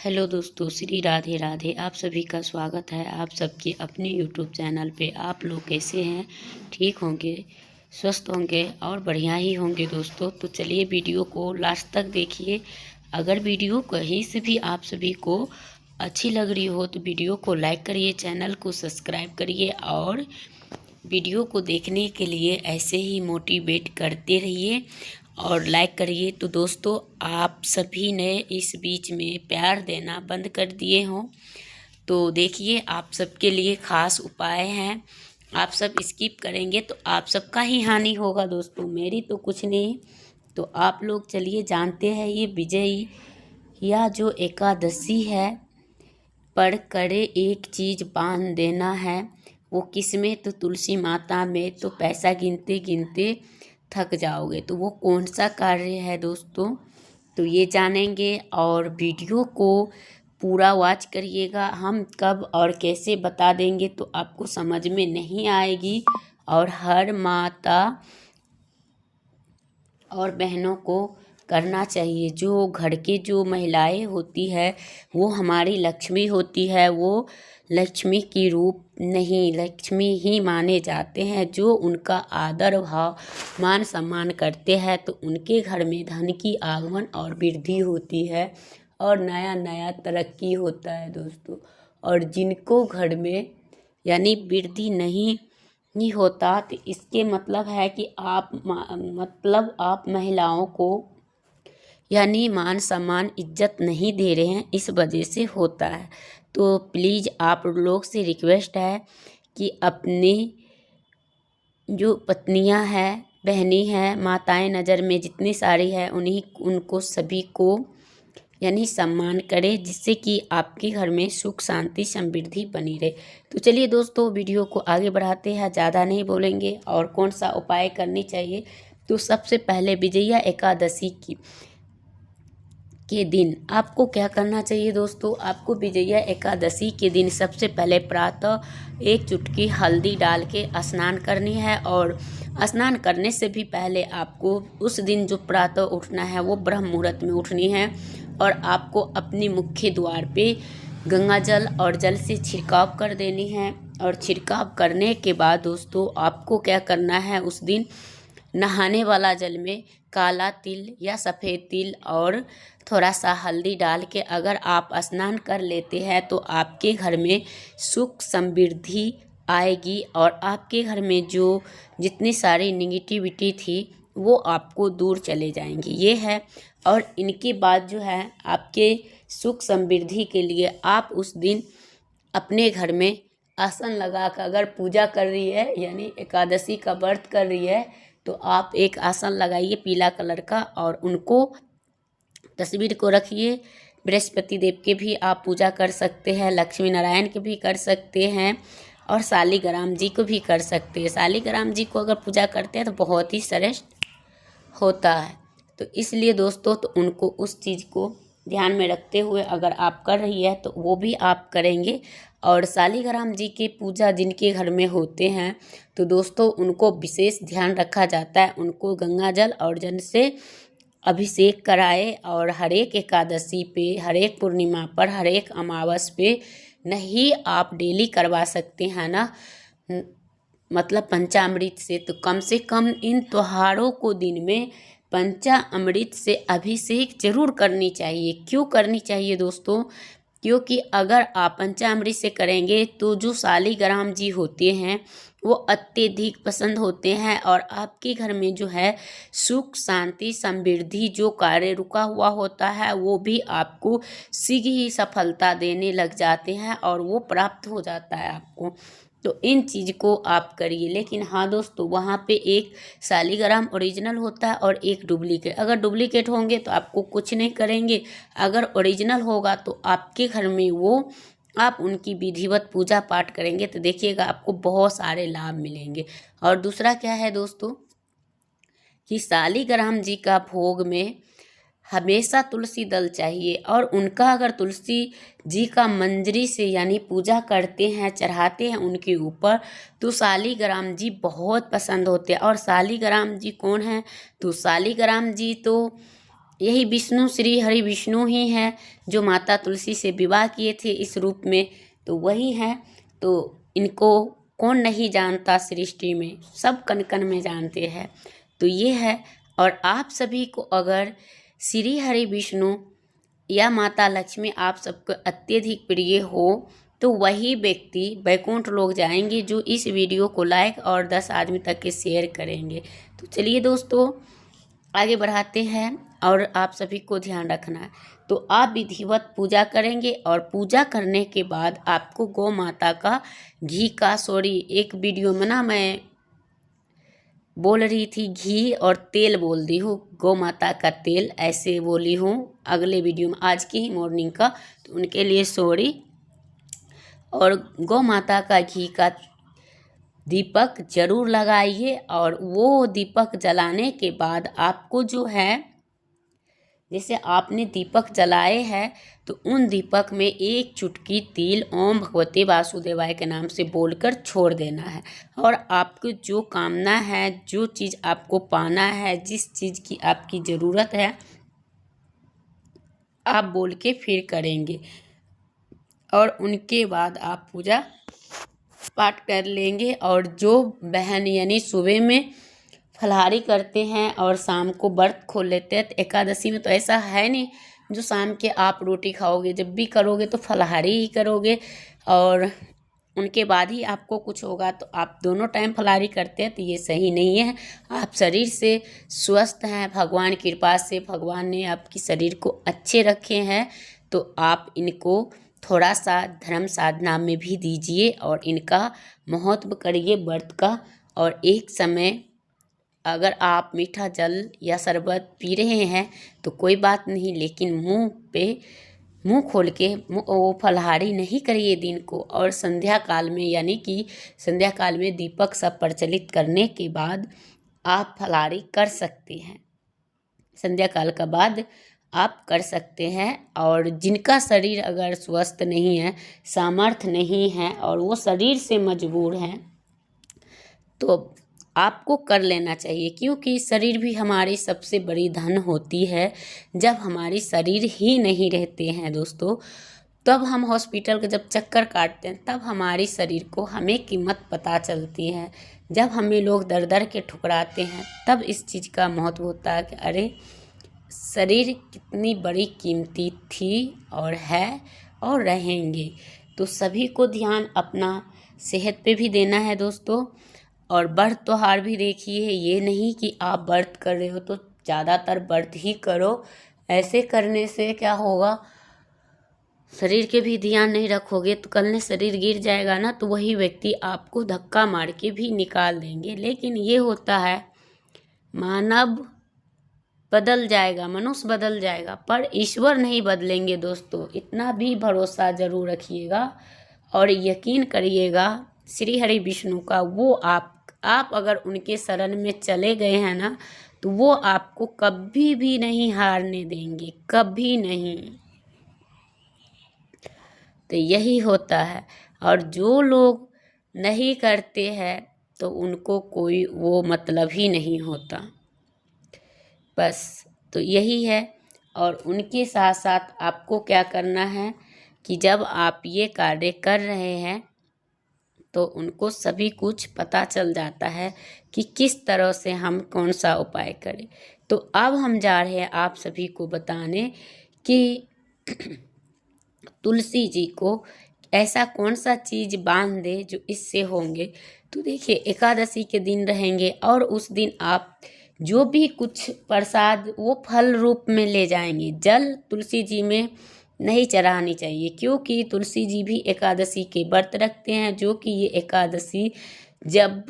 Hello दोस्तों, श्री राधे राधे। आप सभी का स्वागत है आप सबके अपने यूट्यूब चैनल पे। आप लोग कैसे हैं? ठीक होंगे, स्वस्थ होंगे और बढ़िया ही होंगे दोस्तों। तो चलिए वीडियो को लास्ट तक देखिए। अगर वीडियो कहीं से भी आप सभी को अच्छी लग रही हो तो वीडियो को लाइक करिए, चैनल को सब्सक्राइब करिए और वीडियो को देखने के लिए ऐसे ही मोटिवेट करते रहिए और लाइक करिए। तो दोस्तों, आप सभी ने इस बीच में प्यार देना बंद कर दिए हों तो देखिए, आप सबके लिए ख़ास उपाय हैं। आप सब स्किप करेंगे तो आप सबका ही हानि होगा दोस्तों, मेरी तो कुछ नहीं। तो आप लोग चलिए जानते हैं, ये विजयी या जो एकादशी है पर करे एक चीज़ बांध देना है, वो किसमें? तो तुलसी माता में। तो पैसा गिनते गिनते थक जाओगे। तो वो कौन सा कार्य है दोस्तों, तो ये जानेंगे। और वीडियो को पूरा वॉच करिएगा। हम कब और कैसे बता देंगे तो आपको समझ में नहीं आएगी। और हर माता और बहनों को करना चाहिए। जो घर के जो महिलाएं होती है वो हमारी लक्ष्मी होती है। वो लक्ष्मी की रूप नहीं, लक्ष्मी ही माने जाते हैं। जो उनका आदर भाव मान सम्मान करते हैं तो उनके घर में धन की आगमन और वृद्धि होती है और नया नया तरक्की होता है दोस्तों। और जिनको घर में यानी वृद्धि नहीं होता तो इसके मतलब है कि आप महिलाओं को यानी मान सम्मान इज्जत नहीं दे रहे हैं, इस वजह से होता है। तो प्लीज़ आप लोग से रिक्वेस्ट है कि अपनी जो पत्नियां हैं, बहनी हैं, माताएं नज़र में जितनी सारी है उनको सभी को यानी सम्मान करें, जिससे कि आपके घर में सुख शांति समृद्धि बनी रहे। तो चलिए दोस्तों, वीडियो को आगे बढ़ाते हैं, ज़्यादा नहीं बोलेंगे। और कौन सा उपाय करनी चाहिए, तो सबसे पहले विजया एकादशी के दिन आपको क्या करना चाहिए दोस्तों। आपको विजया एकादशी के दिन सबसे पहले प्रातः एक चुटकी हल्दी डाल के स्नान करनी है। और स्नान करने से भी पहले आपको उस दिन जो प्रातः उठना है वो ब्रह्म मुहूर्त में उठनी है। और आपको अपनी मुख्य द्वार पे गंगा जल और जल से छिड़काव कर देनी है। और छिड़काव करने के बाद दोस्तों आपको क्या करना है, उस दिन नहाने वाला जल में काला तिल या सफ़ेद तिल और थोड़ा सा हल्दी डाल के अगर आप स्नान कर लेते हैं तो आपके घर में सुख समृद्धि आएगी और आपके घर में जो जितनी सारी निगेटिविटी थी वो आपको दूर चले जाएंगी, ये है। और इनके बाद जो है आपके सुख समृद्धि के लिए आप उस दिन अपने घर में आसन लगा कर अगर पूजा कर रही है यानी एकादशी का व्रत कर रही है तो आप एक आसन लगाइए पीला कलर का और उनको तस्वीर को रखिए। बृहस्पति देव के भी आप पूजा कर सकते हैं, लक्ष्मी नारायण के भी कर सकते हैं और शालिग्राम जी को भी कर सकते हैं। शालिग्राम जी को अगर पूजा करते हैं तो बहुत ही श्रेष्ठ होता है। तो इसलिए दोस्तों, तो उनको उस चीज़ को ध्यान में रखते हुए अगर आप कर रही है तो वो भी आप करेंगे। और शालिग्राम जी के पूजा जिनके घर में होते हैं तो दोस्तों उनको विशेष ध्यान रखा जाता है। उनको गंगा जल और जल से अभिषेक कराए और हर एक एकादशी पे, हर एक पूर्णिमा पर, हर एक अमावस पे नहीं आप डेली करवा सकते हैं ना, मतलब पंचामृत से। तो कम से कम इन त्योहारों को दिन में पंचामृत से अभिषेक जरूर करनी चाहिए। क्यों करनी चाहिए दोस्तों, क्योंकि अगर आप पंचामृत से करेंगे तो जो शालिग्राम जी होते हैं वो अत्यधिक पसंद होते हैं और आपके घर में जो है सुख शांति समृद्धि जो कार्य रुका हुआ होता है वो भी आपको शीघ्र ही सफलता देने लग जाते हैं और वो प्राप्त हो जाता है आपको। तो इन चीज़ को आप करिए। लेकिन हाँ दोस्तों, वहाँ पे एक शालिग्राम ओरिजिनल होता है और एक डुप्लीकेट। अगर डुप्लीकेट होंगे तो आपको कुछ नहीं करेंगे, अगर ओरिजिनल होगा तो आपके घर में वो आप उनकी विधिवत पूजा पाठ करेंगे तो देखिएगा आपको बहुत सारे लाभ मिलेंगे। और दूसरा क्या है दोस्तों कि शालिग्राम जी का भोग में हमेशा तुलसी दल चाहिए। और उनका अगर तुलसी जी का मंजरी से यानी पूजा करते हैं, चढ़ाते हैं उनके ऊपर तो शालिग्राम जी बहुत पसंद होते हैं। और शालिग्राम जी कौन है, तो शालिग्राम जी तो यही विष्णु, श्री हरि विष्णु ही हैं जो माता तुलसी से विवाह किए थे इस रूप में, तो वही हैं। तो इनको कौन नहीं जानता, सृष्टि में सब कण कण में जानते हैं। तो ये है। और आप सभी को अगर श्री हरि विष्णु या माता लक्ष्मी आप सबको अत्यधिक प्रिय हो तो वही व्यक्ति वैकुंठ लोग जाएंगे जो इस वीडियो को लाइक और 10 आदमी तक के शेयर करेंगे। तो चलिए दोस्तों आगे बढ़ाते हैं। और आप सभी को ध्यान रखना है, तो आप विधिवत पूजा करेंगे और पूजा करने के बाद आपको गौ माता का घी का, सॉरी एक वीडियो में ना मैं बोल रही थी घी और तेल बोल दी हूँ, गौ माता का तेल ऐसे बोली हूँ अगले वीडियो में, आज की ही मॉर्निंग का, तो उनके लिए सॉरी। और गौ माता का घी का दीपक जरूर लगाइए। और वो दीपक जलाने के बाद आपको जो है, जैसे आपने दीपक जलाए हैं तो उन दीपक में एक चुटकी तिल ओम भगवते वासुदेवाय के नाम से बोलकर छोड़ देना है। और आपको जो कामना है, जो चीज़ आपको पाना है, जिस चीज़ की आपकी ज़रूरत है, आप बोल के फिर करेंगे। और उनके बाद आप पूजा पाठ कर लेंगे। और जो बहन यानी सुबह में फलाहारी करते हैं और शाम को व्रत खोल लेते हैं, तो एकादशी में तो ऐसा है नहीं जो शाम के आप रोटी खाओगे, जब भी करोगे तो फलाहारी ही करोगे और उनके बाद ही आपको कुछ होगा। तो आप दोनों टाइम फलाहारी करते हैं तो ये सही नहीं है। आप शरीर से स्वस्थ हैं, भगवान की कृपा से भगवान ने आपकी शरीर को अच्छे रखे हैं, तो आप इनको थोड़ा सा धर्म साधना में भी दीजिए और इनका महत्व करिए व्रत का। और एक समय अगर आप मीठा जल या शरबत पी रहे हैं तो कोई बात नहीं, लेकिन मुंह खोल के वो फलाहारी नहीं करिए दिन को। और संध्या काल में, यानी कि संध्या काल में दीपक सब प्रज्वलित करने के बाद आप फलाहारी कर सकते हैं। संध्या काल का बाद आप कर सकते हैं। और जिनका शरीर अगर स्वस्थ नहीं है, सामर्थ्य नहीं है और वो शरीर से मजबूर हैं, तो आपको कर लेना चाहिए, क्योंकि शरीर भी हमारी सबसे बड़ी धन होती है। जब हमारी शरीर ही नहीं रहते हैं दोस्तों, तब हम हॉस्पिटल के जब चक्कर काटते हैं तब हमारी शरीर को हमें कीमत पता चलती है। जब हमें लोग दर दर के ठुकराते हैं तब इस चीज़ का महत्व होता है कि अरे शरीर कितनी बड़ी कीमती थी और है और रहेंगे। तो सभी को ध्यान अपना सेहत पे भी देना है दोस्तों। और व्रत त्योहार भी देखिए, ये नहीं कि आप व्रत कर रहे हो तो ज़्यादातर व्रत ही करो। ऐसे करने से क्या होगा, शरीर के भी ध्यान नहीं रखोगे तो कल ने शरीर गिर जाएगा ना, तो वही व्यक्ति आपको धक्का मार के भी निकाल देंगे। लेकिन ये होता है, मानव बदल जाएगा, मनुष्य बदल जाएगा, पर ईश्वर नहीं बदलेंगे दोस्तों, इतना भी भरोसा जरूर रखिएगा। और यकीन करिएगा श्री हरि विष्णु का, वो आप अगर उनके शरण में चले गए हैं ना, तो वो आपको कभी भी नहीं हारने देंगे, कभी नहीं। तो यही होता है। और जो लोग नहीं करते हैं तो उनको कोई वो मतलब ही नहीं होता, बस। तो यही है। और उनके साथ साथ आपको क्या करना है कि जब आप ये कार्य कर रहे हैं तो उनको सभी कुछ पता चल जाता है कि किस तरह से हम कौन सा उपाय करें। तो अब हम जा रहे हैं आप सभी को बताने कि तुलसी जी को ऐसा कौन सा चीज़ बांध दे जो इससे होंगे। तो देखिए एकादशी के दिन रहेंगे और उस दिन आप जो भी कुछ प्रसाद वो फल रूप में ले जाएंगे। जल तुलसी जी में नहीं चढ़ानी चाहिए, क्योंकि तुलसी जी भी एकादशी के व्रत रखते हैं। जो कि ये एकादशी जब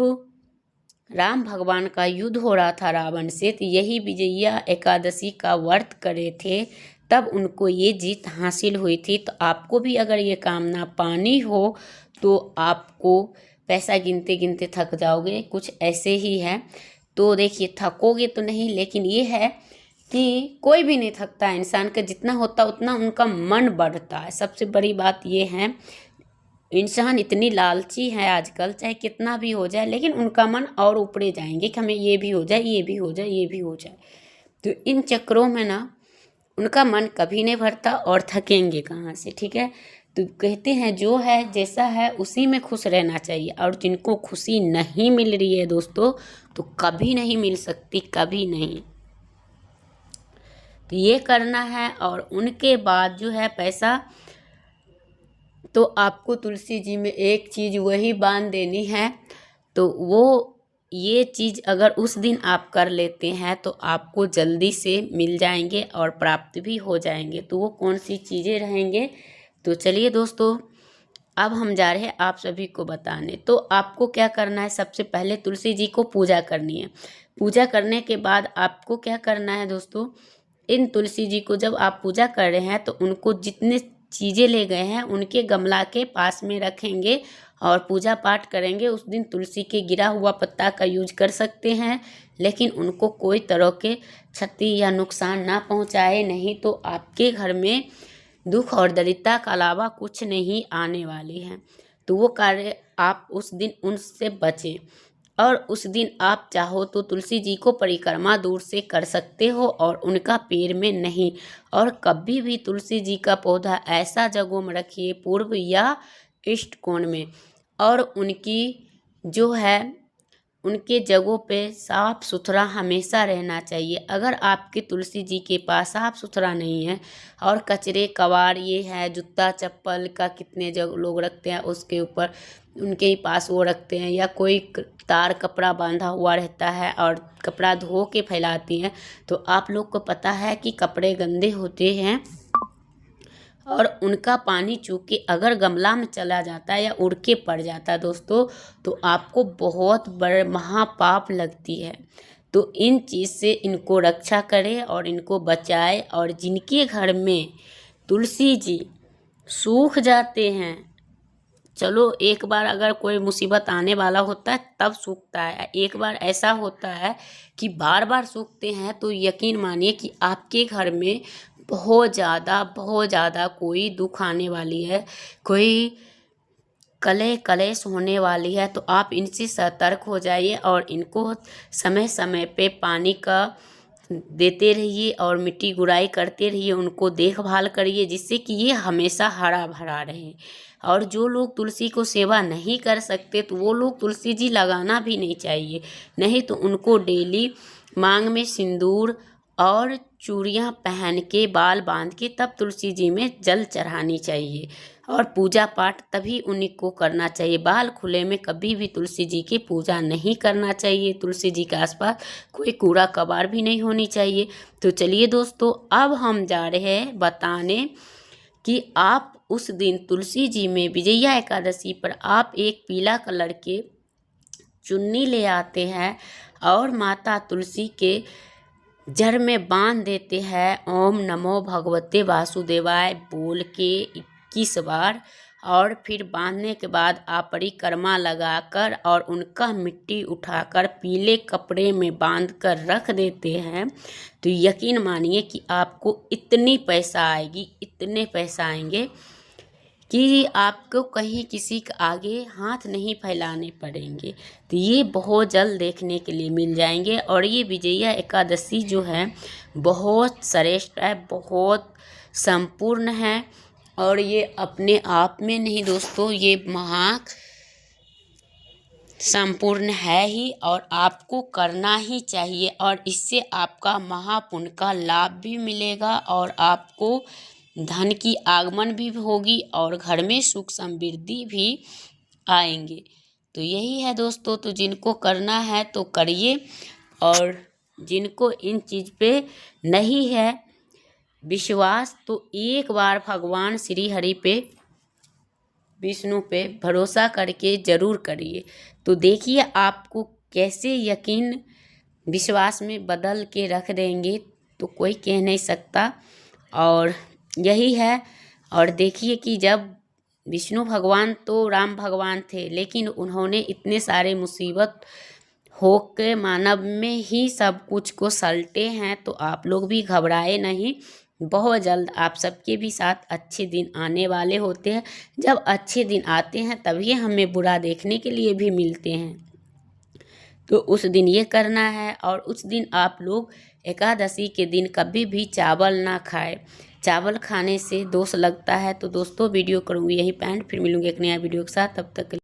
राम भगवान का युद्ध हो रहा था रावण से, तो यही विजया एकादशी का व्रत करे थे, तब उनको ये जीत हासिल हुई थी। तो आपको भी अगर ये कामना पानी हो तो आपको पैसा गिनते गिनते थक जाओगे, कुछ ऐसे ही है। तो देखिए थकोगे तो नहीं, लेकिन ये है कि कोई भी नहीं थकता, इंसान का जितना होता उतना उनका मन बढ़ता है। सबसे बड़ी बात ये है, इंसान इतनी लालची है आजकल, चाहे कितना भी हो जाए, लेकिन उनका मन और ऊपरे जाएंगे कि हमें ये भी हो जाए, ये भी हो जाए, ये भी हो जाए। तो इन चक्रों में ना उनका मन कभी नहीं भरता और थकेंगे कहाँ से, ठीक है। तो कहते हैं जो है जैसा है उसी में खुश रहना चाहिए, और जिनको खुशी नहीं मिल रही है दोस्तों तो कभी नहीं मिल सकती, कभी नहीं। तो ये करना है, और उनके बाद जो है पैसा, तो आपको तुलसी जी में एक चीज़ वही बांध देनी है। तो वो ये चीज़ अगर उस दिन आप कर लेते हैं तो आपको जल्दी से मिल जाएंगे और प्राप्त भी हो जाएंगे। तो वो कौन सी चीज़ें रहेंगे, तो चलिए दोस्तों अब हम जा रहे हैं आप सभी को बताने। तो आपको क्या करना है, सबसे पहले तुलसी जी को पूजा करनी है। पूजा करने के बाद आपको क्या करना है दोस्तों, इन तुलसी जी को जब आप पूजा कर रहे हैं तो उनको जितने चीज़ें ले गए हैं उनके गमला के पास में रखेंगे और पूजा पाठ करेंगे। उस दिन तुलसी के गिरा हुआ पत्ता का यूज कर सकते हैं, लेकिन उनको कोई तरह के क्षति या नुकसान ना पहुंचाए, नहीं तो आपके घर में दुख और दरिद्रता के अलावा कुछ नहीं आने वाली है। तो वो कार्य आप उस दिन उनसे बचें। और उस दिन आप चाहो तो तुलसी जी को परिक्रमा दूर से कर सकते हो और उनका पैर में नहीं। और कभी भी तुलसी जी का पौधा ऐसा जगहों में रखिए, पूर्व या ईस्ट कोण में, और उनकी जो है उनके जगहों पे साफ़ सुथरा हमेशा रहना चाहिए। अगर आपके तुलसी जी के पास साफ़ सुथरा नहीं है और कचरे कबाड़ ये है, जूता चप्पल का कितने जग लोग रखते हैं उसके ऊपर उनके ही पास वो रखते हैं, या कोई तार कपड़ा बांधा हुआ रहता है और कपड़ा धो के फैलाती हैं, तो आप लोग को पता है कि कपड़े गंदे होते हैं और उनका पानी चूँकि अगर गमला में चला जाता है या उड़ के पड़ जाता है दोस्तों, तो आपको बहुत बड़े महापाप लगती है। तो इन चीज़ से इनको रक्षा करें और इनको बचाए। और जिनके घर में तुलसी जी सूख जाते हैं, चलो एक बार अगर कोई मुसीबत आने वाला होता है तब सूखता है, एक बार ऐसा होता है कि बार बार सूखते हैं, तो यकीन मानिए कि आपके घर में बहुत ज़्यादा कोई दुख आने वाली है, कोई कलेश होने वाली है। तो आप इनसे सतर्क हो जाइए और इनको समय समय पे पानी का देते रहिए और मिट्टी गुड़ाई करते रहिए, उनको देखभाल करिए जिससे कि ये हमेशा हरा भरा रहे। और जो लोग तुलसी को सेवा नहीं कर सकते तो वो लोग तुलसी जी लगाना भी नहीं चाहिए, नहीं तो उनको डेली मांग में सिंदूर और चूड़ियाँ पहन के बाल बांध के तब तुलसी जी में जल चढ़ानी चाहिए और पूजा पाठ तभी उन्हीं को करना चाहिए। बाल खुले में कभी भी तुलसी जी की पूजा नहीं करना चाहिए। तुलसी जी के आसपास कोई कूड़ा कबाड़ भी नहीं होनी चाहिए। तो चलिए दोस्तों अब हम जा रहे हैं बताने कि आप उस दिन तुलसी जी में विजया एकादशी पर आप एक पीला कलर के चुन्नी ले आते हैं और माता तुलसी के जड़ में बांध देते हैं। ओम नमो भगवते वासुदेवाय बोल के 21 बार, और फिर बांधने के बाद आप परिक्रमा लगाकर और उनका मिट्टी उठाकर पीले कपड़े में बांधकर रख देते हैं। तो यकीन मानिए कि आपको इतने पैसा आएंगे कि आपको कहीं किसी के आगे हाथ नहीं फैलाने पड़ेंगे। तो ये बहुत जल्द देखने के लिए मिल जाएंगे। और ये विजया एकादशी जो है बहुत श्रेष्ठ है, बहुत संपूर्ण है, और ये अपने आप में नहीं दोस्तों, ये संपूर्ण है ही और आपको करना ही चाहिए। और इससे आपका महापुण्य का लाभ भी मिलेगा और आपको धन की आगमन भी होगी और घर में सुख समृद्धि भी आएंगे। तो यही है दोस्तों, तो जिनको करना है तो करिए, और जिनको इन चीज़ पे नहीं है विश्वास तो एक बार भगवान श्री हरि पे विष्णु पे भरोसा करके ज़रूर करिए। तो देखिए आपको कैसे यकीन विश्वास में बदल के रख देंगे, तो कोई कह नहीं सकता। और यही है। और देखिए कि जब विष्णु भगवान तो राम भगवान थे, लेकिन उन्होंने इतने सारे मुसीबत हो के मानव में ही सब कुछ को सलटे हैं। तो आप लोग भी घबराए नहीं, बहुत जल्द आप सबके भी साथ अच्छे दिन आने वाले होते हैं। जब अच्छे दिन आते हैं तभी हमें बुरा देखने के लिए भी मिलते हैं। तो उस दिन ये करना है, और उस दिन आप लोग एकादशी के दिन कभी भी चावल ना खाए, चावल खाने से दोष लगता है। तो दोस्तों वीडियो करूँगी यहीं पे एंड, फिर मिलूँगी एक नया वीडियो के साथ, तब तक के लिए।